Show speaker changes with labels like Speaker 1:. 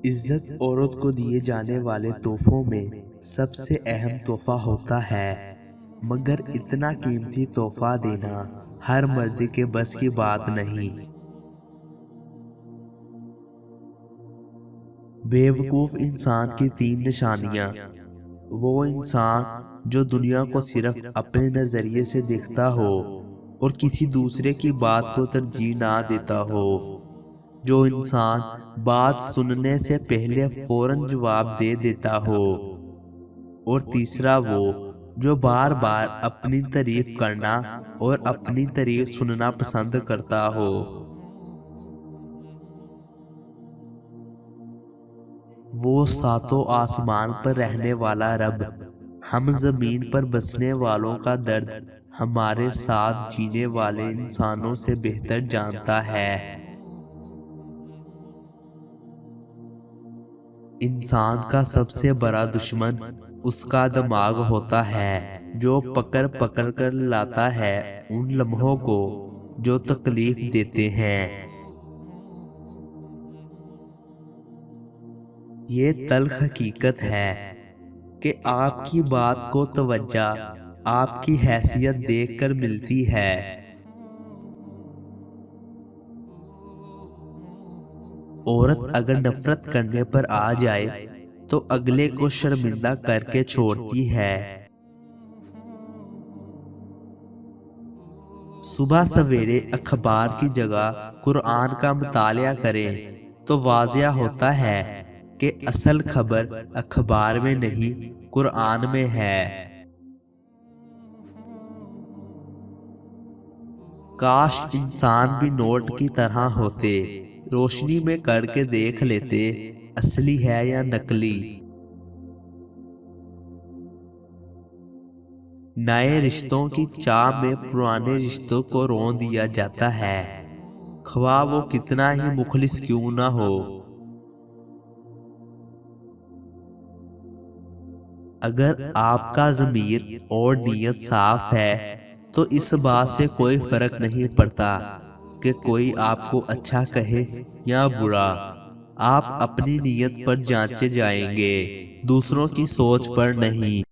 Speaker 1: عزت عورت کو دیے جانے والے تحفوں میں سب سے اہم تحفہ ہوتا ہے، مگر اتنا قیمتی تحفہ دینا ہر مرد کے بس کی بات نہیں۔ بے وقوف انسان کی تین نشانیاں۔ وہ انسان جو دنیا کو صرف اپنے نظریے سے دیکھتا ہو اور کسی دوسرے کی بات کو ترجیح نہ دیتا ہو، جو انسان بات سننے سے پہلے فوراً جواب دے دیتا ہو، اور تیسرا وہ جو بار بار اپنی تعریف کرنا اور اپنی تعریف سننا پسند کرتا ہو۔ وہ ساتوں آسمان پر رہنے والا رب ہم زمین پر بسنے والوں کا درد ہمارے ساتھ جینے والے انسانوں سے بہتر جانتا ہے۔ انسان کا سب سے بڑا دشمن اس کا دماغ ہوتا ہے، جو پکڑ پکڑ کر لاتا ہے ان لمحوں کو جو تکلیف دیتے ہیں۔ یہ تلخ حقیقت ہے کہ آپ کی بات کو توجہ آپ کی حیثیت دیکھ کر ملتی ہے۔ عورت اگر نفرت کرنے پر آ جائے تو اگلے کو شرمندہ کر کے چھوڑتی ہے۔ صبح سویرے اخبار کی جگہ قرآن کا مطالعہ کریں تو واضح ہوتا ہے کہ اصل خبر اخبار میں نہیں قرآن میں ہے۔ کاش انسان بھی نوٹ کی طرح ہوتے، روشنی میں کر کے دیکھ لیتے اصلی ہے یا نقلی۔ نئے رشتوں کی چاہ میں پرانے رشتوں کو رون دیا جاتا ہے، خواہ وہ کتنا ہی مخلص کیوں نہ ہو۔ اگر آپ کا ضمیر اور نیت صاف ہے تو اس بات سے کوئی فرق نہیں پڑتا کہ کوئی آپ کو اچھا کہے یا برا۔ آپ اپنی نیت پر جانچے جائیں گے، دوسروں کی سوچ پر نہیں۔